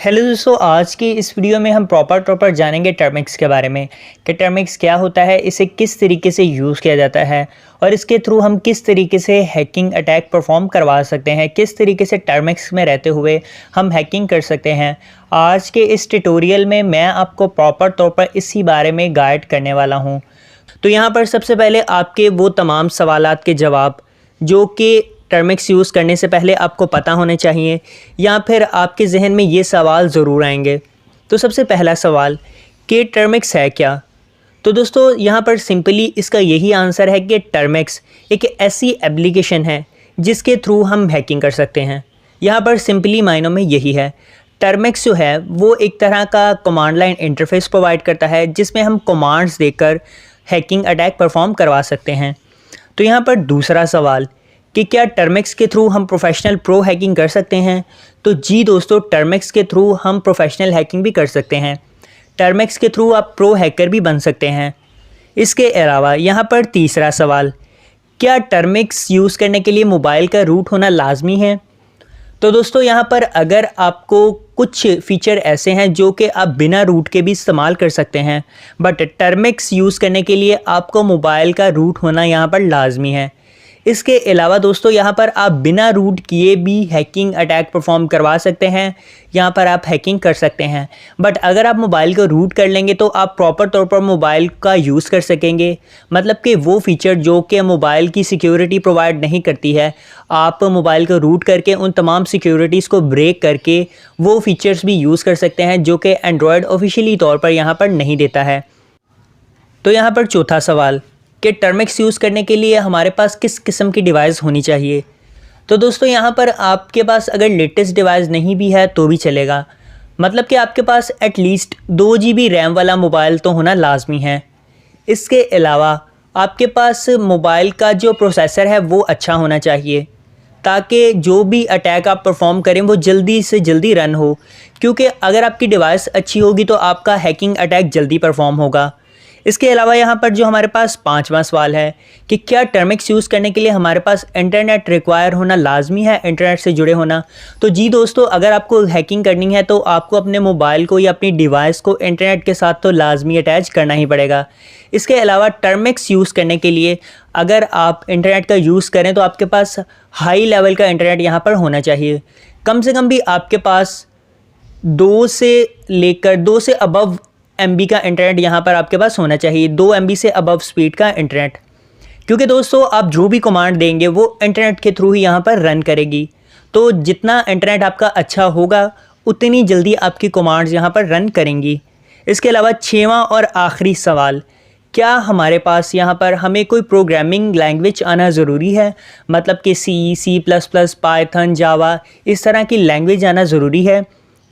Hello दोस्तों, आज की इस वीडियो में हम प्रॉपर जानेंगे टर्मिक्स के बारे में कि टर्मिक्स क्या होता है, इसे किस तरीके से यूज़ किया जाता है और इसके थ्रू हम किस तरीके से हैकिंग अटैक परफॉर्म करवा सकते हैं, किस तरीके से टर्मिक्स में रहते हुए हम हैकिंग कर सकते हैं। आज के इस ट्यूटोरियल में मैं आपको प्रॉपर तौर पर इसी बारे में गाइड करने वाला हूँ। तो यहाँ पर सबसे पहले आपके वो तमाम सवालात के जवाब जो कि टर्मिक्स यूज़ करने से पहले आपको पता होने चाहिए या फिर आपके जहन में ये सवाल ज़रूर आएंगे। तो सबसे पहला सवाल कि टर्मिक्स है क्या। तो दोस्तों यहाँ पर सिंपली इसका यही आंसर है कि टर्मिक्स एक ऐसी एप्लीकेशन है जिसके थ्रू हम हैकिंग कर सकते हैं। यहाँ पर सिंपली मायनों में यही है। टर्मिक्स जो है वो एक तरह का कमांड लाइन इंटरफेस प्रोवाइड करता है जिसमें हम कमांड्स देकर हैकिंग अटैक परफॉर्म करवा सकते हैं। तो यहाँ पर दूसरा सवाल कि क्या टर्मिक्स के थ्रू हम प्रोफेशनल प्रो हैकिंग कर सकते हैं। तो जी दोस्तों, टर्मिक्स के थ्रू हम प्रोफेशनल हैकिंग भी कर सकते हैं। टर्मिक्स के थ्रू आप प्रो हैकर भी बन सकते हैं। इसके अलावा यहाँ पर तीसरा सवाल, क्या टर्मिक्स यूज़ करने के लिए मोबाइल का रूट होना लाजमी है। तो दोस्तों यहाँ पर अगर आपको कुछ फ़ीचर ऐसे हैं जो कि आप बिना रूट के भी इस्तेमाल कर सकते हैं, बट टर्मिक्स यूज़ करने के लिए आपको मोबाइल का रूट होना यहाँ पर लाजमी है। इसके अलावा दोस्तों यहाँ पर आप बिना रूट किए भी हैकिंग अटैक परफॉर्म करवा सकते हैं, यहाँ पर आप हैकिंग कर सकते हैं। बट अगर आप मोबाइल को रूट कर लेंगे तो आप प्रॉपर तौर पर मोबाइल का यूज़ कर सकेंगे। मतलब कि वो फीचर जो कि मोबाइल की सिक्योरिटी प्रोवाइड नहीं करती है, आप मोबाइल को रूट करके उन तमाम सिक्योरिटीज़ को ब्रेक करके वो फीचर्स भी यूज़ कर सकते हैं जो कि एंड्रॉयड ऑफिशियली तौर पर यहाँ पर नहीं देता है। तो यहाँ पर चौथा सवाल कि टर्मिक्स यूज़ करने के लिए हमारे पास किस किस्म की डिवाइस होनी चाहिए। तो दोस्तों यहाँ पर आपके पास अगर लेटेस्ट डिवाइस नहीं भी है तो भी चलेगा। मतलब कि आपके पास एटलीस्ट 2 GB रैम वाला मोबाइल तो होना लाजमी है। इसके अलावा आपके पास मोबाइल का जो प्रोसेसर है वो अच्छा होना चाहिए ताकि जो भी अटैक आप परफॉर्म करें वो जल्दी से जल्दी रन हो, क्योंकि अगर आपकी डिवाइस अच्छी होगी तो आपका हैकिंग अटैक जल्दी परफॉर्म होगा। इसके अलावा यहाँ पर जो हमारे पास पांचवा सवाल है कि क्या टर्मिक्स यूज़ करने के लिए हमारे पास इंटरनेट रिक्वायर होना लाजमी है, इंटरनेट से जुड़े होना। तो जी दोस्तों, अगर आपको हैकिंग करनी है तो आपको अपने मोबाइल को या अपनी डिवाइस को इंटरनेट के साथ तो लाजमी अटैच करना ही पड़ेगा। इसके अलावा टर्मिक्स यूज़ करने के लिए अगर आप इंटरनेट का यूज़ करें तो आपके पास हाई लेवल का इंटरनेट यहाँ पर होना चाहिए। कम से कम भी आपके पास 2 से अबव MB का इंटरनेट यहाँ पर आपके पास होना चाहिए, 2 MB से अबव स्पीड का इंटरनेट। क्योंकि दोस्तों आप जो भी कमांड देंगे वो इंटरनेट के थ्रू ही यहाँ पर रन करेगी। तो जितना इंटरनेट आपका अच्छा होगा उतनी जल्दी आपकी कमांड्स यहाँ पर रन करेंगी। इसके अलावा 6वां और आखिरी सवाल, क्या हमारे पास यहाँ पर हमें कोई प्रोग्रामिंग लैंग्वेज आना ज़रूरी है। मतलब कि C++, पाइथन, जावा इस तरह की लैंग्वेज आना ज़रूरी है।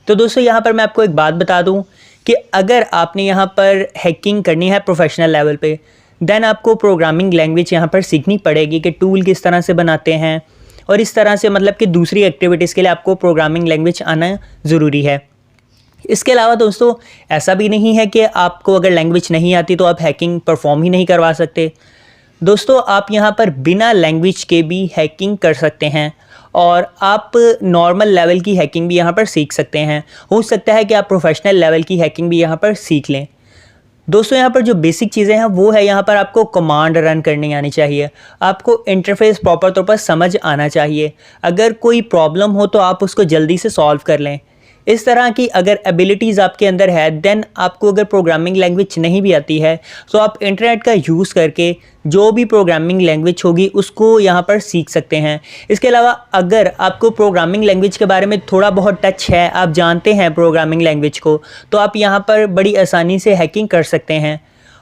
तो दोस्तों यहाँ पर मैं आपको एक बात बता दूँ कि अगर आपने यहाँ पर हैकिंग करनी है प्रोफेशनल लेवल पे, देन आपको प्रोग्रामिंग लैंग्वेज यहाँ पर सीखनी पड़ेगी कि टूल किस तरह से बनाते हैं और इस तरह से, मतलब कि दूसरी एक्टिविटीज़ के लिए आपको प्रोग्रामिंग लैंग्वेज आना ज़रूरी है। इसके अलावा दोस्तों ऐसा भी नहीं है कि आपको अगर लैंग्वेज नहीं आती तो आप हैकिंग परफॉर्म ही नहीं करवा सकते। दोस्तों आप यहाँ पर बिना लैंग्वेज के भी हैकिंग कर सकते हैं और आप नॉर्मल लेवल की हैकिंग भी यहाँ पर सीख सकते हैं। हो सकता है कि आप प्रोफेशनल लेवल की हैकिंग भी यहाँ पर सीख लें। दोस्तों यहाँ पर जो बेसिक चीज़ें हैं वो है, यहाँ पर आपको कमांड रन करनी आनी चाहिए, आपको इंटरफेस प्रॉपर तौर पर समझ आना चाहिए। अगर कोई प्रॉब्लम हो तो आप उसको जल्दी से सॉल्व कर लें। इस तरह की अगर एबिलिटीज़ आपके अंदर है, देन आपको अगर प्रोग्रामिंग लैंग्वेज नहीं भी आती है तो आप इंटरनेट का यूज़ करके जो भी प्रोग्रामिंग लैंग्वेज होगी उसको यहाँ पर सीख सकते हैं। इसके अलावा अगर आपको प्रोग्रामिंग लैंग्वेज के बारे में थोड़ा बहुत टच है, आप जानते हैं प्रोग्रामिंग लैंग्वेज को, तो आप यहाँ पर बड़ी आसानी से हैकिंग कर सकते हैं।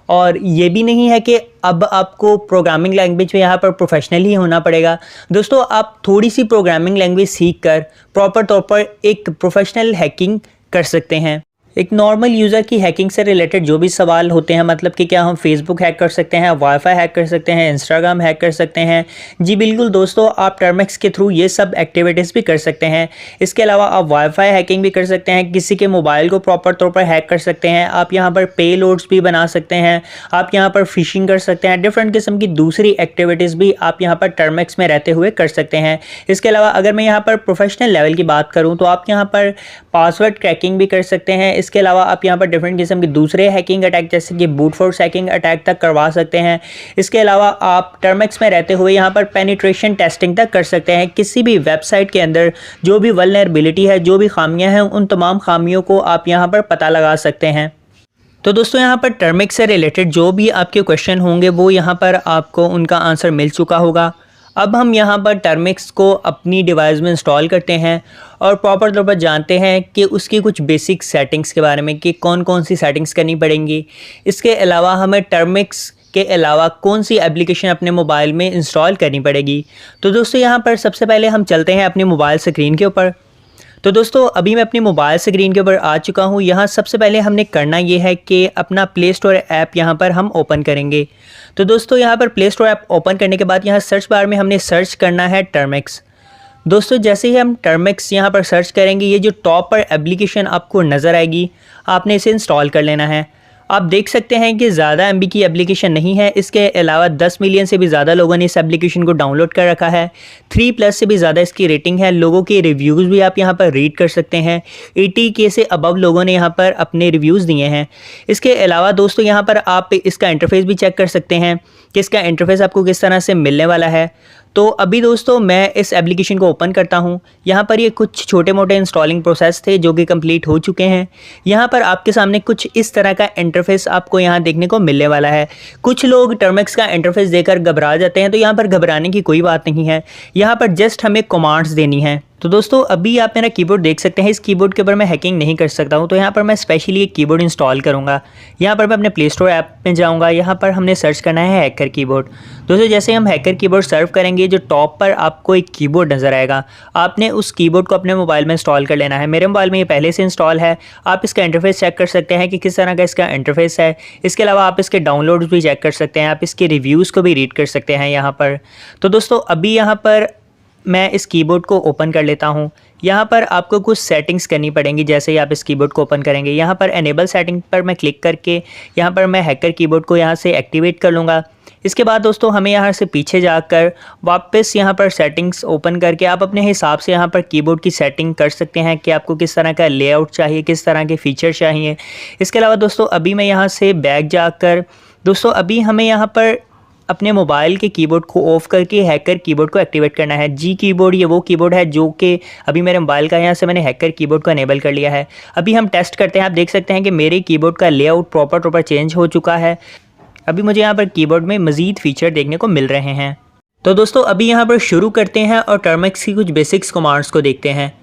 और ये भी नहीं है कि अब आपको प्रोग्रामिंग लैंग्वेज में यहाँ पर प्रोफेशनल ही होना पड़ेगा। दोस्तों आप थोड़ी सी प्रोग्रामिंग लैंग्वेज सीख कर प्रॉपर तौर पर एक प्रोफेशनल हैकिंग कर सकते हैं। एक नॉर्मल यूज़र की हैकिंग से रिलेटेड जो भी सवाल होते हैं, मतलब कि क्या हम फेसबुक हैक कर सकते हैं, वाईफाई हैक कर सकते हैं, इंस्टाग्राम हैक कर सकते हैं। जी बिल्कुल दोस्तों, आप टर्मेक्स के थ्रू ये सब एक्टिविटीज़ भी कर सकते हैं। इसके अलावा आप वाईफाई हैकिंग भी कर सकते हैं, किसी के मोबाइल को प्रॉपर तौर पर हैक कर सकते हैं। आप यहाँ पर पे लोड्स भी बना सकते हैं, आप यहाँ पर फिशिंग कर सकते हैं। डिफरेंट किस्म की दूसरी एक्टिविटीज़ भी आप यहाँ पर टर्मेक्स में रहते हुए कर सकते हैं। इसके अलावा अगर मैं यहाँ पर प्रोफेशनल लेवल की बात करूँ तो आप यहाँ पर पासवर्ड क्रैकिंग भी कर सकते हैं। इसके अलावा आप यहाँ पर डिफरेंट किस्म के दूसरे हैकिंग अटैक जैसे कि बूट फोर्स हैकिंग अटैक तक करवा सकते हैं। इसके अलावा आप टर्मेक्स में रहते हुए यहाँ पर पेनिट्रेशन टेस्टिंग तक कर सकते हैं। किसी भी वेबसाइट के अंदर जो भी वल्नरेबिलिटी है, जो भी खामियां हैं, उन तमाम खामियों को आप यहाँ पर पता लगा सकते हैं। तो दोस्तों यहाँ पर टर्मेक्स से रिलेटेड जो भी आपके क्वेश्चन होंगे वो यहाँ पर आपको उनका आंसर मिल चुका होगा। अब हम यहाँ पर टर्मेक्स को अपनी डिवाइस में इंस्टॉल करते हैं और प्रॉपर तौर पर जानते हैं कि उसकी कुछ बेसिक सेटिंग्स के बारे में कि कौन कौन सी सेटिंग्स करनी पड़ेंगी। इसके अलावा हमें टर्मेक्स के अलावा कौन सी एप्लीकेशन अपने मोबाइल में इंस्टॉल करनी पड़ेगी। तो दोस्तों यहाँ पर सबसे पहले हम चलते हैं अपनी मोबाइल स्क्रीन के ऊपर। तो दोस्तों अभी मैं अपनी मोबाइल स्क्रीन के ऊपर आ चुका हूँ। यहाँ सबसे पहले हमने करना ये है कि अपना प्ले स्टोर ऐप यहाँ पर हम ओपन करेंगे। तो दोस्तों यहाँ पर प्ले स्टोर ऐप ओपन करने के बाद यहाँ सर्च बार में हमने सर्च करना है टर्मेक्स। दोस्तों जैसे ही हम टर्मेक्स यहाँ पर सर्च करेंगे, ये जो टॉप पर एप्लीकेशन आपको नज़र आएगी, आपने इसे इंस्टॉल कर लेना है। आप देख सकते हैं कि ज़्यादा MB की एप्लीकेशन नहीं है। इसके अलावा 10 मिलियन से भी ज़्यादा लोगों ने इस एप्लीकेशन को डाउनलोड कर रखा है। 3+ से भी ज़्यादा इसकी रेटिंग है। लोगों के रिव्यूज़ भी आप यहाँ पर रीड कर सकते हैं। 80K से अबव लोगों ने यहाँ पर अपने रिव्यूज़ दिए हैं। इसके अलावा दोस्तों यहाँ पर आप इसका इंटरफेस भी चेक कर सकते हैं कि इसका इंटरफेस आपको किस तरह से मिलने वाला है। तो अभी दोस्तों मैं इस एप्लीकेशन को ओपन करता हूं। यहाँ पर ये कुछ छोटे मोटे इंस्टॉलिंग प्रोसेस थे जो कि कंप्लीट हो चुके हैं। यहाँ पर आपके सामने कुछ इस तरह का इंटरफेस आपको यहाँ देखने को मिलने वाला है। कुछ लोग टर्मेक्स का इंटरफेस देखकर घबरा जाते हैं, तो यहाँ पर घबराने की कोई बात नहीं है। यहाँ पर जस्ट हमें कमांड्स देनी है। तो दोस्तों अभी आप मेरा कीबोर्ड देख सकते हैं। इस कीबोर्ड के ऊपर मैं हैकिंग नहीं कर सकता हूं, तो यहाँ पर मैं स्पेशली एक कीबोर्ड इंस्टॉल करूंगा। यहाँ पर मैं अपने प्ले स्टोर ऐप में जाऊंगा। यहाँ पर हमने सर्च करना है हैकर कीबोर्ड। दोस्तों जैसे हम हैकर कीबोर्ड सर्व करेंगे, जो टॉप पर आपको एक कीबोर्ड नज़र आएगा, आपने उस कीबोर्ड को अपने मोबाइल में इंस्टॉल कर लेना है। मेरे मोबाइल में ये पहले से इंस्टॉल है। आप इसका इंटरफेस चेक कर सकते हैं कि किस तरह का इसका इंटरफेस है। इसके अलावा आप इसके डाउनलोड्स भी चेक कर सकते हैं। आप इसके रिव्यूज़ को भी रीड कर सकते हैं यहाँ पर। तो दोस्तों अभी यहाँ पर मैं इस कीबोर्ड को ओपन कर लेता हूं। यहाँ पर आपको कुछ सेटिंग्स करनी पड़ेंगी। जैसे ही आप इस कीबोर्ड को ओपन करेंगे, यहाँ पर एनेबल सेटिंग पर मैं क्लिक करके यहाँ पर मैं हैकर कीबोर्ड को यहाँ से एक्टिवेट कर लूँगा। इसके बाद दोस्तों हमें यहाँ से पीछे जाकर वापस यहाँ पर सेटिंग्स ओपन करके आप अपने हिसाब से यहाँ पर कीबोर्ड की सेटिंग कर सकते हैं कि आपको किस तरह का लेआउट चाहिए, किस तरह के फीचर चाहिए। इसके अलावा दोस्तों अभी मैं यहाँ से बैक जाकर दोस्तों अभी हमें यहाँ पर अपने मोबाइल के कीबोर्ड को ऑफ करके हैकर कीबोर्ड को एक्टिवेट करना है। जी कीबोर्ड ये वो कीबोर्ड है जो कि अभी मेरे मोबाइल का यहाँ से मैंने हैकर कीबोर्ड को अनेबल कर लिया है। अभी हम टेस्ट करते हैं। आप देख सकते हैं कि मेरे कीबोर्ड का लेआउट प्रॉपर चेंज हो चुका है। अभी मुझे यहाँ पर कीबोर्ड में मज़ीद फीचर देखने को मिल रहे हैं। तो दोस्तों अभी यहाँ पर शुरू करते हैं और टर्मेक्स की कुछ बेसिक्स कमांड्स को देखते हैं।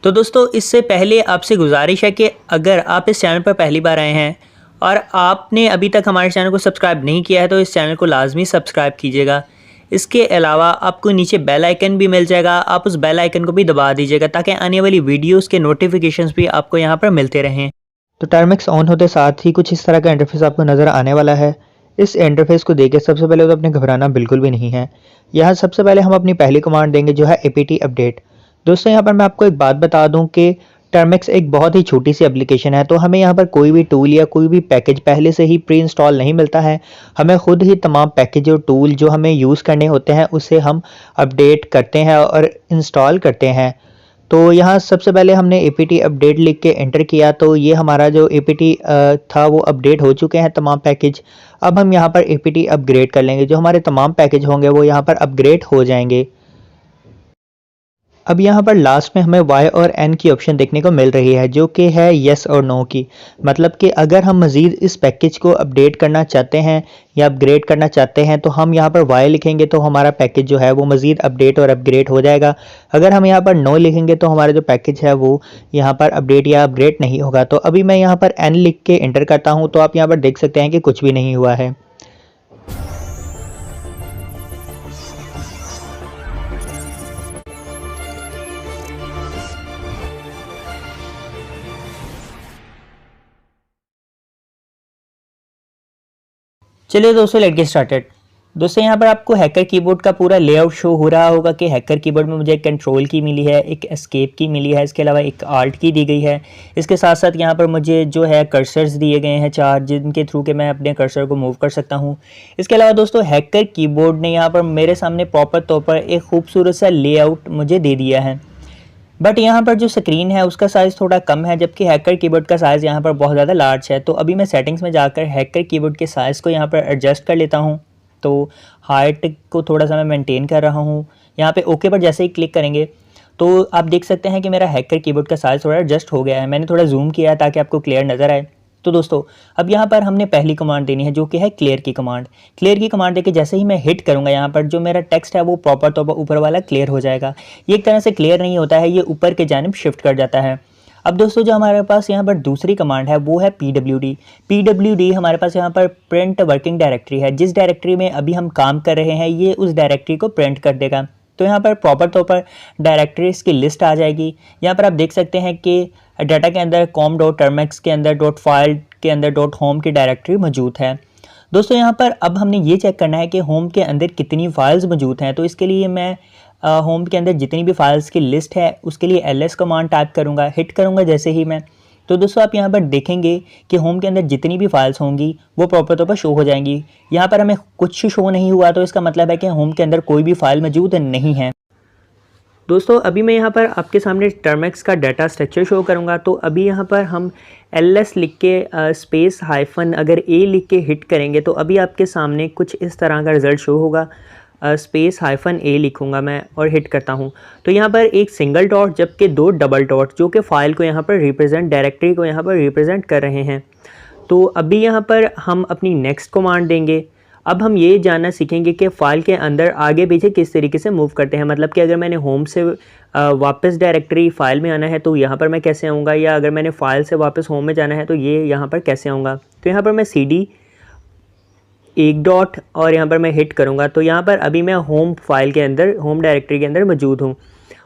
तो दोस्तों इससे पहले आपसे गुजारिश है कि अगर आप इस चैनल पर पहली बार आए हैं और आपने अभी तक हमारे चैनल को सब्सक्राइब नहीं किया है, तो इस चैनल को लाजमी सब्सक्राइब कीजिएगा। इसके अलावा आपको नीचे बेल आइकन भी मिल जाएगा, आप उस बेल आइकन को भी दबा दीजिएगा ताकि आने वाली वीडियोस के नोटिफिकेशंस भी आपको यहाँ पर मिलते रहें। तो टर्मेक्स ऑन होते साथ ही कुछ इस तरह का इंटरफेस आपको नज़र आने वाला है। इस इंटरफेस को देख के सबसे पहले तो अपने घबराना बिल्कुल भी नहीं है। यहाँ सबसे पहले हम अपनी पहली कमांड देंगे जो है apt अपडेट। दोस्तों यहाँ पर मैं आपको एक बात बता दूँ कि टर्मेक्स एक बहुत ही छोटी सी एप्लीकेशन है, तो हमें यहाँ पर कोई भी टूल या कोई भी पैकेज पहले से ही प्री इंस्टॉल नहीं मिलता है। हमें खुद ही तमाम पैकेज और टूल जो हमें यूज़ करने होते हैं उसे हम अपडेट करते हैं और इंस्टॉल करते हैं। तो यहाँ सबसे पहले हमने apt अपडेट लिख के एंटर किया, तो ये हमारा जो apt था वो अपडेट हो चुके हैं तमाम पैकेज। अब हम यहाँ पर apt अपग्रेड कर लेंगे। जो हमारे तमाम पैकेज होंगे वो यहाँ पर अपग्रेड हो जाएंगे। अब यहाँ पर लास्ट में हमें Y और N की ऑप्शन देखने को मिल रही है जो कि है येस और नो की। मतलब कि अगर हम मज़ीद इस पैकेज को अपडेट करना चाहते हैं या अपग्रेड करना चाहते हैं तो हम यहाँ पर Y लिखेंगे तो हमारा पैकेज जो है वो मज़ीद अपडेट और अपग्रेड हो जाएगा। अगर हम यहाँ पर नो लिखेंगे तो हमारा जो पैकेज है वो यहाँ पर अपडेट या अपग्रेड नहीं होगा। तो अभी मैं यहाँ पर N लिख के एंटर करता हूँ, तो आप यहाँ पर देख सकते हैं कि कुछ भी नहीं हुआ है। चलिए दोस्तों, लेट गेट स्टार्टेड। दोस्तों यहाँ पर आपको हैकर कीबोर्ड का पूरा लेआउट शो हो रहा होगा कि हैकर कीबोर्ड में मुझे एक कंट्रोल की मिली है, एक एस्केप की मिली है, इसके अलावा एक आल्ट की दी गई है। इसके साथ साथ यहाँ पर मुझे जो है कर्सर्स दिए गए हैं 4, जिनके थ्रू के मैं अपने कर्सर को मूव कर सकता हूँ। इसके अलावा दोस्तों हैकर कीबोर्ड ने यहाँ पर मेरे सामने प्रॉपर तौर पर एक खूबसूरत सा लेआउट मुझे दे दिया है। बट यहाँ पर जो स्क्रीन है उसका साइज़ थोड़ा कम है, जबकि हैकर कीबोर्ड का साइज़ यहाँ पर बहुत ज़्यादा लार्ज है। तो अभी मैं सेटिंग्स में जाकर हैकर कीबोर्ड के साइज़ को यहाँ पर एडजस्ट कर लेता हूँ। तो हाइट को थोड़ा सा मैं मेंटेन कर रहा हूँ। यहाँ पे ओके पर जैसे ही क्लिक करेंगे तो आप देख सकते हैं कि मेरा हैकर कीबोर्ड का साइज़ थोड़ा एडजस्ट हो गया है। मैंने थोड़ा जूम किया है ताकि आपको क्लियर नज़र आए। तो दोस्तों अब यहाँ पर हमने पहली कमांड देनी है जो कि है क्लियर की कमांड। क्लियर की कमांड देके जैसे ही मैं हिट करूँगा यहाँ पर जो मेरा टेक्स्ट है वो प्रॉपर तौर पर ऊपर वाला क्लियर हो जाएगा। ये एक तरह से क्लियर नहीं होता है, ये ऊपर के जानिब शिफ्ट कर जाता है। अब दोस्तों जो हमारे पास यहाँ पर दूसरी कमांड है वो है PWD। PWD हमारे पास यहाँ पर प्रिंट वर्किंग डायरेक्टरी है। जिस डायरेक्टरी में अभी हम काम कर रहे हैं ये उस डायरेक्टरी को प्रिंट कर देगा। तो यहाँ पर प्रॉपर तौर पर डायरेक्टरीज की लिस्ट आ जाएगी। यहाँ पर आप देख सकते हैं कि डाटा के अंदर com.termux के अंदर .file के अंदर .home की डायरेक्टरी मौजूद है। दोस्तों यहाँ पर अब हमने ये चेक करना है कि होम के अंदर कितनी फाइल्स मौजूद हैं। तो इसके लिए मैं होम के अंदर जितनी भी फाइल्स की लिस्ट है उसके लिए ls कमांड टाइप करूँगा, हिट करूँगा जैसे ही मैं। तो दोस्तों आप यहाँ पर देखेंगे कि होम के अंदर जितनी भी फाइल्स होंगी वो प्रॉपर तौर पर शो हो जाएंगी। यहाँ पर हमें कुछ शो नहीं हुआ तो इसका मतलब है कि होम के अंदर कोई भी फाइल मौजूद नहीं है। दोस्तों अभी मैं यहाँ पर आपके सामने टर्मक्स का डाटा स्ट्रक्चर शो करूँगा। तो अभी यहाँ पर हम ls लिख के स्पेस हाइफन अगर a लिख के हिट करेंगे तो अभी आपके सामने कुछ इस तरह का रिज़ल्ट शो होगा। स्पेस हाइफन a लिखूँगा मैं और हिट करता हूँ तो यहाँ पर एक सिंगल डॉट जबकि 2 डबल डॉट जो कि फ़ाइल को यहाँ पर रिप्रेजेंट, डायरेक्टरी को यहाँ पर रिप्रेजेंट कर रहे हैं। तो अभी यहाँ पर हम अपनी नेक्स्ट कमांड देंगे। अब हम ये जानना सीखेंगे कि फ़ाइल के अंदर आगे पीछे किस तरीके से मूव करते हैं। मतलब कि अगर मैंने होम से वापस डायरेक्टरी फ़ाइल में आना है तो यहाँ पर मैं कैसे आऊँगा, या अगर मैंने फ़ाइल से वापस होम में जाना है तो ये यहाँ पर कैसे आऊँगा। तो यहाँ पर मैं CD एक डॉट और यहाँ पर मैं हिट करूँगा तो यहाँ पर अभी मैं होम फाइल के अंदर, होम डायरेक्टरी के अंदर मौजूद हूँ।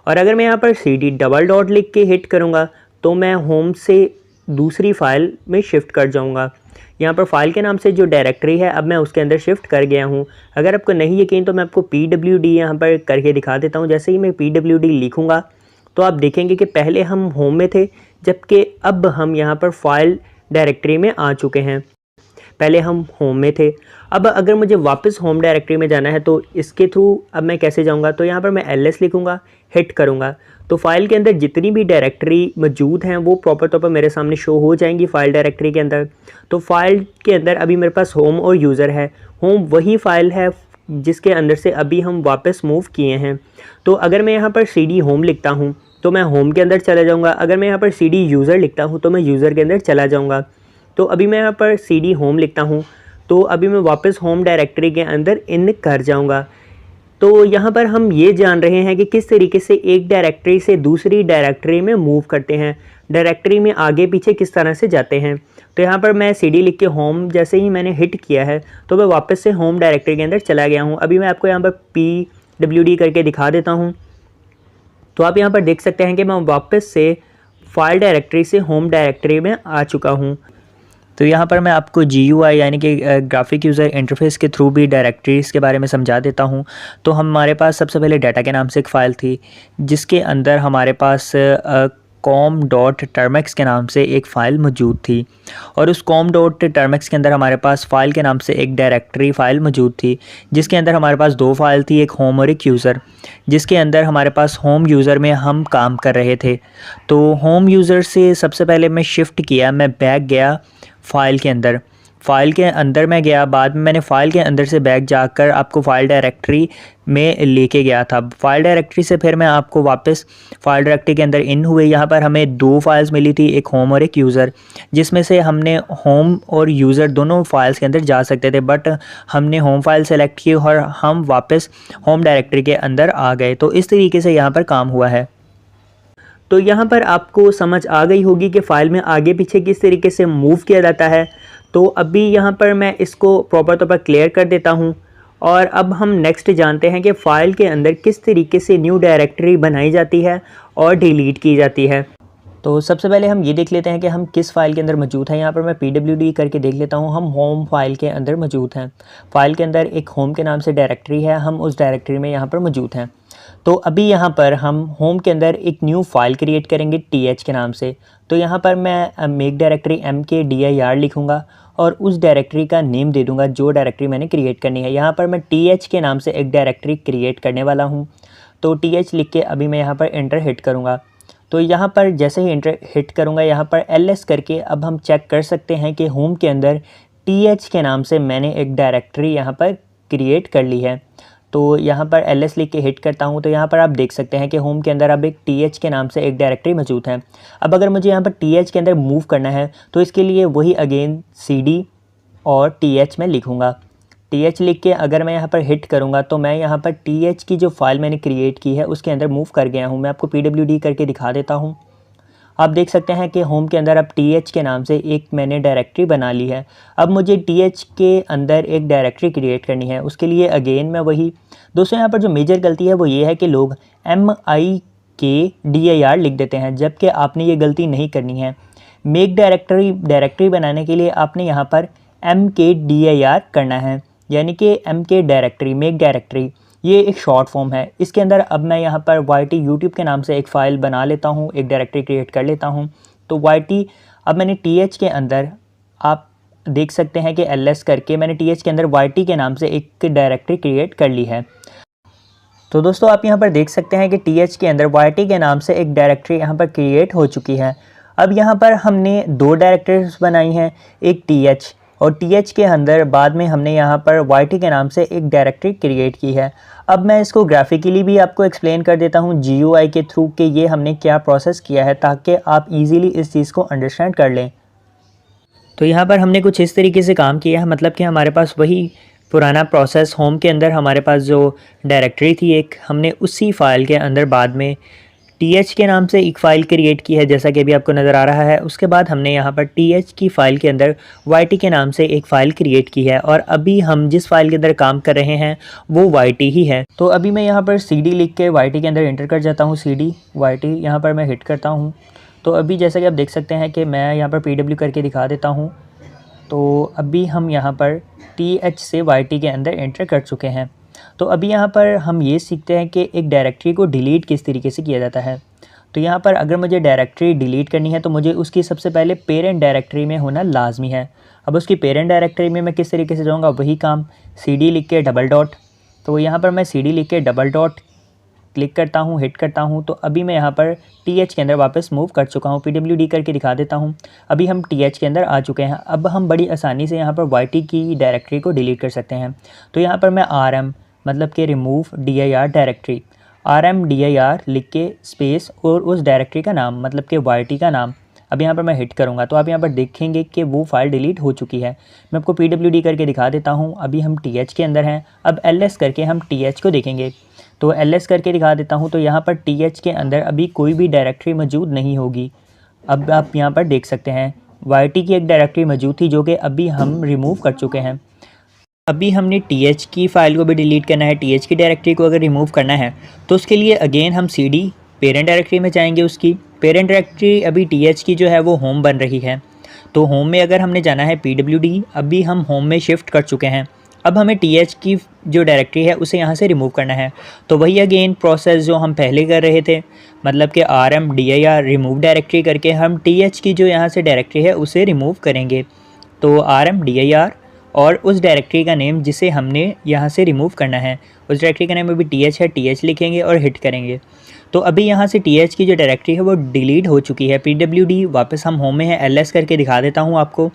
और अगर मैं यहाँ पर CD डबल डॉट लिख के हिट करूँगा तो मैं होम से दूसरी फ़ाइल में शिफ्ट कर जाऊँगा। यहाँ पर फाइल के नाम से जो डायरेक्टरी है अब मैं उसके अंदर शिफ्ट कर गया हूँ। अगर आपको नहीं यकीन तो मैं आपको PWD यहाँ पर करके दिखा देता हूँ। जैसे ही मैं PWD लिखूँगा तो आप देखेंगे कि पहले हम होम में थे जबकि अब हम यहाँ पर फाइल डायरेक्टरी में आ चुके हैं। पहले हम होम में थे, अब अगर मुझे वापस होम डायरेक्टरी में जाना है तो इसके थ्रू अब मैं कैसे जाऊंगा। तो यहाँ पर मैं ls लिखूंगा, हिट करूंगा तो फाइल के अंदर जितनी भी डायरेक्टरी मौजूद हैं वो प्रॉपर तौर पर मेरे सामने शो हो जाएंगी फाइल डायरेक्टरी के अंदर। तो फाइल के अंदर अभी मेरे पास होम और यूज़र है। होम वही फाइल है जिसके अंदर से अभी हम वापस मूव किए हैं। तो अगर मैं यहाँ पर CD होम लिखता हूँ तो मैं होम के अंदर चला जाऊँगा। अगर मैं यहाँ पर CD यूज़र लिखता हूँ तो मैं यूज़र के अंदर चला जाऊँगा। तो अभी मैं यहाँ पर CD होम लिखता हूँ तो अभी मैं वापस होम डायरेक्टरी के अंदर इन कर जाऊँगा। तो यहाँ पर हम ये जान रहे हैं कि किस तरीके से एक डायरेक्टरी से दूसरी डायरेक्टरी में मूव करते हैं, डायरेक्टरी में आगे पीछे किस तरह से जाते हैं। तो यहाँ पर मैं CD लिख के होम जैसे ही मैंने हिट किया है तो मैं वापस से होम डायरेक्टरी के अंदर चला गया हूँ। अभी मैं आपको यहाँ पर PWD करके दिखा देता हूँ। तो आप यहाँ पर देख सकते हैं कि मैं वापस से फाइल डायरेक्टरी से होम डायरेक्टरी में आ चुका हूँ। तो यहाँ पर मैं आपको GUI यानी कि ग्राफिक यूज़र इंटरफेस के थ्रू भी डायरेक्टरीज़ के बारे में समझा देता हूँ। तो हमारे पास सबसे पहले डाटा के नाम से एक फ़ाइल थी जिसके अंदर हमारे पास com.termux के नाम से एक फ़ाइल मौजूद थी और उस com.termux के अंदर हमारे पास फ़ाइल के नाम से एक डायरेक्टरी फ़ाइल मौजूद थी जिसके अंदर हमारे पास 2 फाइल थी, एक होम और एक यूज़र, जिसके अंदर हमारे पास होम यूज़र में हम काम कर रहे थे। तो होम यूज़र से सबसे पहले मैं शिफ्ट किया, मैं बैक गया फ़ाइल के अंदर मैं गया। बाद में मैंने फ़ाइल के अंदर से बैक जाकर आपको फ़ाइल डायरेक्टरी में लेके गया था। फ़ाइल डायरेक्टरी से फिर मैं आपको वापस फ़ाइल डायरेक्टरी के अंदर इन हुए। यहाँ पर हमें 2 फाइल्स मिली थी, एक होम और एक यूज़र, जिसमें से हमने होम और यूज़र दोनों फाइल्स के अंदर जा सकते थे, बट हमने होम फाइल सेलेक्ट की और हम वापस होम डायरेक्टरी के अंदर आ गए। तो इस तरीके से यहाँ पर काम हुआ है। तो यहाँ पर आपको समझ आ गई होगी कि फ़ाइल में आगे पीछे किस तरीके से मूव किया जाता है। तो अभी यहाँ पर मैं इसको प्रॉपर तौर पर क्लियर कर देता हूँ और अब हम नेक्स्ट जानते हैं कि फ़ाइल के अंदर किस तरीके से न्यू डायरेक्टरी बनाई जाती है और डिलीट की जाती है। तो सबसे पहले हम ये देख लेते हैं कि हम किस फ़ाइल के अंदर मौजूद हैं। यहाँ पर मैं pwd करके देख लेता हूँ, हम होम फाइल के अंदर मौजूद हैं। फ़ाइल के अंदर एक होम के नाम से डायरेक्टरी है, हम उस डायरेक्टरी में यहाँ पर मौजूद हैं। तो अभी यहाँ पर हम होम के अंदर एक न्यू फाइल क्रिएट करेंगे th के नाम से। तो यहाँ पर मैं मेक डायरेक्टरी mkdir लिखूँगा और उस डायरेक्टरी का नेम दे दूँगा जो डायरेक्टरी मैंने क्रिएट करनी है। यहाँ पर मैं th के नाम से एक डायरेक्टरी क्रिएट करने वाला हूँ। तो th लिख के अभी मैं यहाँ पर एंटर हिट करूँगा। तो यहाँ पर जैसे ही एंटर हिट करूँगा, यहाँ पर ls करके अब हम चेक कर सकते हैं कि होम के अंदर th के नाम से मैंने एक डायरेक्टरी यहाँ पर क्रिएट कर ली है। तो यहाँ पर ls लिख के हिट करता हूँ तो यहाँ पर आप देख सकते हैं कि होम के अंदर अब एक th के नाम से एक डायरेक्टरी मौजूद है। अब अगर मुझे यहाँ पर th के अंदर मूव करना है तो इसके लिए वही अगेन cd और th में लिखूँगा। th लिख के अगर मैं यहाँ पर हिट करूँगा तो मैं यहाँ पर th की जो फाइल मैंने क्रिएट की है उसके अंदर मूव कर गया हूँ। मैं आपको pwd करके दिखा देता हूँ। आप देख सकते हैं कि होम के अंदर अब th के नाम से एक मैंने डायरेक्टरी बना ली है। अब मुझे th के अंदर एक डायरेक्टरी क्रिएट करनी है, उसके लिए अगेन मैं वही दोस्तों यहाँ पर जो मेजर गलती है वो ये है कि लोग mkdir लिख देते हैं, जबकि आपने ये गलती नहीं करनी है। मेक डायरेक्टरी बनाने के लिए आपने यहाँ पर mkdir करना है, यानी कि mk डायरेक्टरी, मेक डायरेक्टरी, ये एक शॉर्ट फॉर्म है। इसके अंदर अब मैं यहाँ पर yt यूट्यूब के नाम से एक फ़ाइल बना लेता हूँ, एक डायरेक्टरी क्रिएट कर लेता हूँ। तो yt अब मैंने th के अंदर आप देख सकते हैं कि ls करके मैंने th के अंदर yt के नाम से एक डायरेक्टरी क्रिएट कर ली है। तो दोस्तों आप यहाँ पर देख सकते हैं कि th के अंदर yt के नाम से एक डायरेक्टरी यहाँ पर क्रिएट हो चुकी है। अब यहाँ पर हमने दो डायरेक्टरीज बनाई हैं, एक th और th के अंदर बाद में हमने यहाँ पर yt के नाम से एक डायरेक्टरी क्रिएट की है। अब मैं इसको ग्राफिकली भी आपको एक्सप्लेन कर देता हूँ GUI के थ्रू कि ये हमने क्या प्रोसेस किया है, ताकि आप इजीली इस चीज़ को अंडरस्टैंड कर लें। तो यहाँ पर हमने कुछ इस तरीके से काम किया है, मतलब कि हमारे पास वही पुराना प्रोसेस होम के अंदर हमारे पास जो डायरेक्टरी थी एक, हमने उसी फाइल के अंदर बाद में th के नाम से एक फ़ाइल क्रिएट की है, जैसा कि अभी आपको नज़र आ रहा है। उसके बाद हमने यहाँ पर th की फ़ाइल के अंदर yt के नाम से एक फ़ाइल क्रिएट की है, और अभी हम जिस फाइल के अंदर काम कर रहे हैं वो yt ही है। तो अभी मैं यहाँ पर cd लिख के yt के अंदर एंटर कर जाता हूँ, cd yt यहाँ पर मैं हिट करता हूँ। तो अभी जैसा कि आप देख सकते हैं कि मैं यहाँ पर pw करके दिखा देता हूँ। तो अभी हम यहाँ पर th से yt के अंदर एंटर कर चुके हैं। तो अभी यहाँ पर हम ये सीखते हैं कि एक डायरेक्टरी को डिलीट किस तरीके से किया जाता है। तो यहाँ पर अगर मुझे डायरेक्टरी डिलीट करनी है तो मुझे उसकी सबसे पहले पेरेंट डायरेक्टरी में होना लाजमी है। अब उसकी पेरेंट डायरेक्टरी में मैं किस तरीके से जाऊँगा, वही काम cd लिख के डबल डॉट। तो यहाँ पर मैं cd लिख के डबल डॉट क्लिक करता हूँ, हिट करता हूँ। तो अभी मैं यहाँ पर th के अंदर वापस मूव कर चुका हूँ, pwd करके दिखा देता हूँ। अभी हम th के अंदर आ चुके हैं। अब हम बड़ी आसानी से यहाँ पर yt की डायरेक्टरी को डिलीट कर सकते हैं। तो यहाँ पर मैं rm मतलब कि रिमूव dir डायरेक्टरी, rmdir लिख के स्पेस और उस डायरेक्टरी का नाम मतलब कि yt का नाम, अब यहाँ पर मैं हिट करूँगा तो आप यहाँ पर देखेंगे कि वो फाइल डिलीट हो चुकी है। मैं आपको pwd करके दिखा देता हूँ। अभी हम th के अंदर हैं, अब ls करके हम th को देखेंगे। तो ls करके दिखा देता हूँ। तो यहाँ पर th के अंदर अभी कोई भी डायरेक्टरी मौजूद नहीं होगी। अब आप यहाँ पर देख सकते हैं yt की एक डायरेक्टरी मौजूद थी जो कि अभी हम रिमूव कर चुके हैं। अभी हमने th की फ़ाइल को भी डिलीट करना है, th की डायरेक्टरी को अगर रिमूव करना है तो उसके लिए अगेन हम cd पेरेंट डायरेक्टरी में जाएंगे। उसकी पेरेंट डायरेक्टरी अभी th की जो है वो होम बन रही है। तो होम में अगर हमने जाना है pwd, अभी हम होम में शिफ्ट कर चुके हैं। अब हमें th की जो डायरेक्टरी है उसे यहाँ से रिमूव करना है। तो वही अगेन प्रोसेस जो हम पहले कर रहे थे, मतलब कि rmdir रिमूव डायरेक्टरी करके हम th की जो यहाँ से डायरेक्टरी है उसे रिमूव करेंगे। तो rmdir और उस डायरेक्टरी का नेम जिसे हमने यहाँ से रिमूव करना है, उस डायरेक्टरी का नेम अभी th है, th लिखेंगे और हिट करेंगे। तो अभी यहाँ से th की जो डायरेक्टरी है वो डिलीट हो चुकी है। pwd वापस हम होम में है, ls करके दिखा देता हूँ आपको।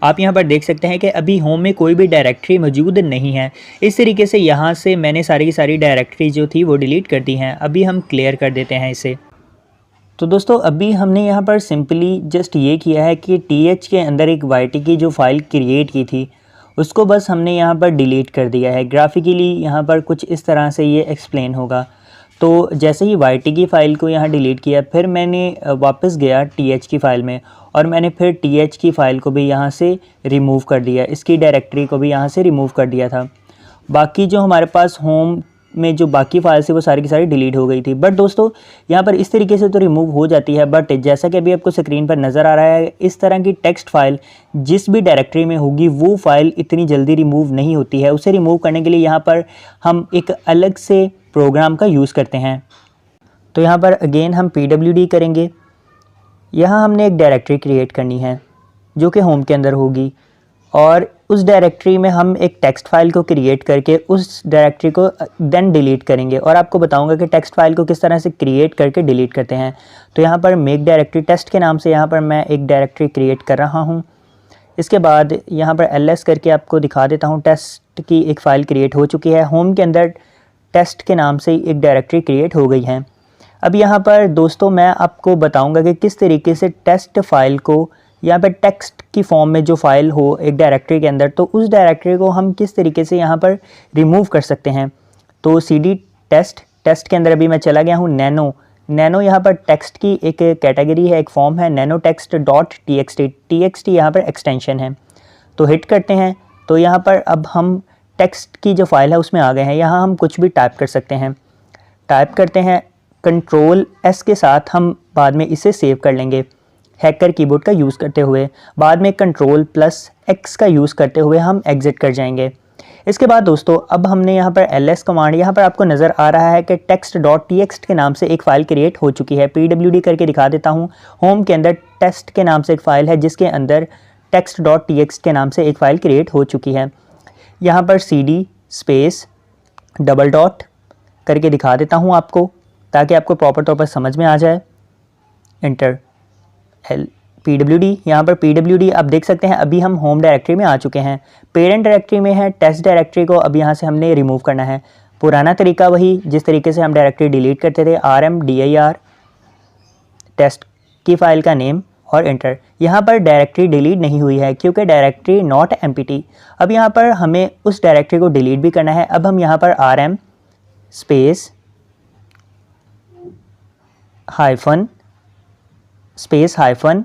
आप यहाँ पर देख सकते हैं कि अभी होम में कोई भी डायरेक्टरी मौजूद नहीं है। इस तरीके से यहाँ से मैंने सारी की सारी डायरेक्टरी जो थी वो डिलीट कर दी हैं। अभी हम क्लियर कर देते हैं इसे। तो दोस्तों अभी हमने यहाँ पर सिंपली जस्ट ये किया है कि th के अंदर एक yt की जो फ़ाइल क्रिएट की थी उसको बस हमने यहाँ पर डिलीट कर दिया है। ग्राफिकली यहाँ पर कुछ इस तरह से ये एक्सप्लेन होगा। तो जैसे ही yt की फ़ाइल को यहाँ डिलीट किया, फिर मैंने वापस गया th की फ़ाइल में और मैंने फिर th की फ़ाइल को भी यहाँ से रिमूव कर दिया, इसकी डायरेक्टरी को भी यहाँ से रिमूव कर दिया था। बाकी जो हमारे पास होम में जो बाकी फाइल्स थी वो सारी की सारी डिलीट हो गई थी। बट दोस्तों यहाँ पर इस तरीके से तो रिमूव हो जाती है, बट जैसा कि अभी आपको स्क्रीन पर नज़र आ रहा है, इस तरह की टेक्स्ट फाइल जिस भी डायरेक्टरी में होगी वो फाइल इतनी जल्दी रिमूव नहीं होती है। उसे रिमूव करने के लिए यहाँ पर हम एक अलग से प्रोग्राम का यूज़ करते हैं। तो यहाँ पर अगेन हम PWD करेंगे। यहाँ हमने एक डायरेक्टरी क्रिएट करनी है जो कि होम के अंदर होगी, और उस डायरेक्टरी में हम एक टेक्स्ट फाइल को क्रिएट करके उस डायरेक्टरी को देन डिलीट करेंगे, और आपको बताऊंगा कि टेक्स्ट फाइल को किस तरह से क्रिएट करके डिलीट करते हैं। तो यहाँ पर मेक डायरेक्टरी टेस्ट के नाम से यहाँ पर मैं एक डायरेक्टरी क्रिएट कर रहा हूँ। इसके बाद यहाँ पर ls करके आपको दिखा देता हूँ, टेस्ट की एक फ़ाइल क्रिएट हो चुकी है। होम के अंदर टेस्ट के नाम से एक डायरेक्टरी क्रिएट हो गई है। अब यहाँ पर दोस्तों मैं आपको बताऊँगा कि किस तरीके से टेस्ट फाइल को यहाँ पर टेक्स्ट की फॉर्म में जो फाइल हो एक डायरेक्टरी के अंदर, तो उस डायरेक्टरी को हम किस तरीके से यहाँ पर रिमूव कर सकते हैं। तो cd टेस्ट के अंदर अभी मैं चला गया हूँ। नैनो यहाँ पर टेक्स्ट की एक कैटेगरी है, एक फॉर्म है, नैनो टेक्स्ट डॉट txt यहाँ पर एक्सटेंशन है। तो हिट करते हैं तो यहाँ पर अब हम टेक्स्ट की जो फाइल है उसमें आ गए हैं। यहाँ हम कुछ भी टाइप कर सकते हैं। टाइप करते हैं Ctrl+S के साथ, हम बाद में इसे सेव कर लेंगे हैकर कीबोर्ड का यूज़ करते हुए। बाद में Ctrl+X का यूज़ करते हुए हम एग्ज़िट कर जाएंगे। इसके बाद दोस्तों अब हमने यहाँ पर ls कमांड, यहाँ पर आपको नज़र आ रहा है कि text.txt के नाम से एक फ़ाइल क्रिएट हो चुकी है। PWD करके दिखा देता हूँ। होम के अंदर टेस्ट के नाम से एक फ़ाइल है जिसके अंदर text.txt के नाम से एक फ़ाइल क्रिएट हो चुकी है। यहाँ पर cd स्पेस डबल डॉट करके दिखा देता हूँ आपको, ताकि आपको प्रॉपर तौर पर समझ में आ जाए। एंटर PWD, यहाँ पर PWD आप देख सकते हैं अभी हम होम डायरेक्टरी में आ चुके हैं। पेरेंट डायरेक्टरी में है, टेस्ट डायरेक्टरी को अब यहाँ से हमने रिमूव करना है। पुराना तरीका वही जिस तरीके से हम डायरेक्टरी डिलीट करते थे, rmdir टेस्ट की फ़ाइल का नेम और एंटर। यहाँ पर डायरेक्टरी डिलीट नहीं हुई है क्योंकि डायरेक्टरी नॉट एम्प्टी। अब यहाँ पर हमें उस डायरेक्टरी को डिलीट भी करना है। अब हम यहाँ पर rm स्पेस हाइफन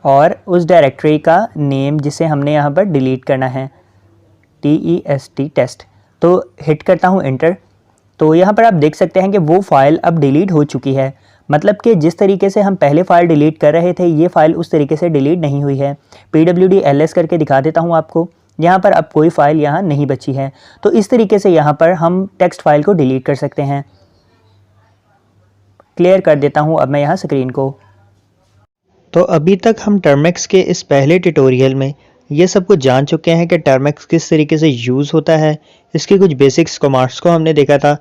और उस डायरेक्टरी का नेम जिसे हमने यहाँ पर डिलीट करना है, टेस्ट। तो हिट करता हूँ एंटर। तो यहाँ पर आप देख सकते हैं कि वो फाइल अब डिलीट हो चुकी है। मतलब कि जिस तरीके से हम पहले फ़ाइल डिलीट कर रहे थे, ये फ़ाइल उस तरीके से डिलीट नहीं हुई है। PWD ls करके दिखा देता हूँ आपको। यहाँ पर अब कोई फ़ाइल यहाँ नहीं बची है। तो इस तरीके से यहाँ पर हम टेक्स्ट फाइल को डिलीट कर सकते हैं। क्लियर कर देता हूँ अब मैं यहाँ स्क्रीन को। तो अभी तक हम टर्मेक्स के इस पहले ट्यूटोरियल में ये सब कुछ जान चुके हैं कि टर्मेक्स किस तरीके से यूज़ होता है। इसके कुछ बेसिक्स कमांड्स को हमने देखा था।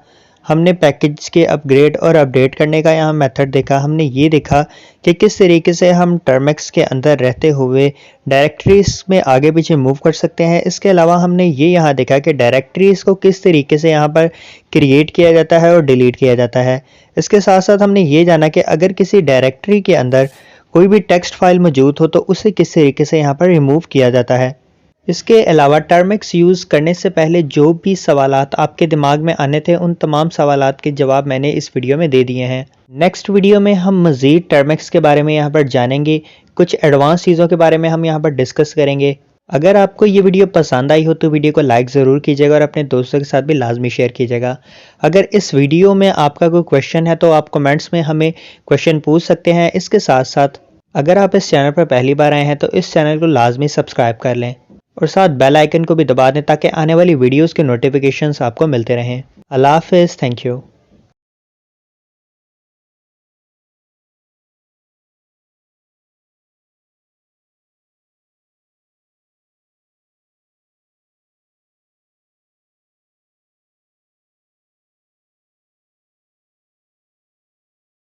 हमने पैकेज के अपग्रेड और अपडेट करने का यहाँ मेथड देखा। हमने ये देखा कि किस तरीके से हम टर्मेक्स के अंदर रहते हुए डायरेक्टरीज में आगे पीछे मूव कर सकते हैं। इसके अलावा हमने ये यहाँ देखा कि डायरेक्टरीज को किस तरीके से यहाँ पर क्रिएट किया जाता है और डिलीट किया जाता है। इसके साथ साथ हमने ये जाना कि अगर किसी डायरेक्टरी के अंदर कोई भी टेक्स्ट फाइल मौजूद हो तो उसे किस तरीके से यहाँ पर रिमूव किया जाता है। इसके अलावा टर्मेक्स यूज़ करने से पहले जो भी सवालात आपके दिमाग में आने थे, उन तमाम सवालात के जवाब मैंने इस वीडियो में दे दिए हैं। नेक्स्ट वीडियो में हम मज़ीद टर्मेक्स के बारे में यहाँ पर जानेंगे। कुछ एडवांस चीज़ों के बारे में हम यहाँ पर डिस्कस करेंगे। अगर आपको ये वीडियो पसंद आई हो तो वीडियो को लाइक ज़रूर कीजिएगा और अपने दोस्तों के साथ भी लाजमी शेयर कीजिएगा। अगर इस वीडियो में आपका कोई क्वेश्चन है तो आप कमेंट्स में हमें क्वेश्चन पूछ सकते हैं। इसके साथ साथ अगर आप इस चैनल पर पहली बार आए हैं तो इस चैनल को लाजमी सब्सक्राइब कर लें और साथ बेल आइकन को भी दबा दें ताकि आने वाली वीडियोस के नोटिफिकेशंस आपको मिलते रहें। अल्लाह हाफ़िज़, थैंक यू।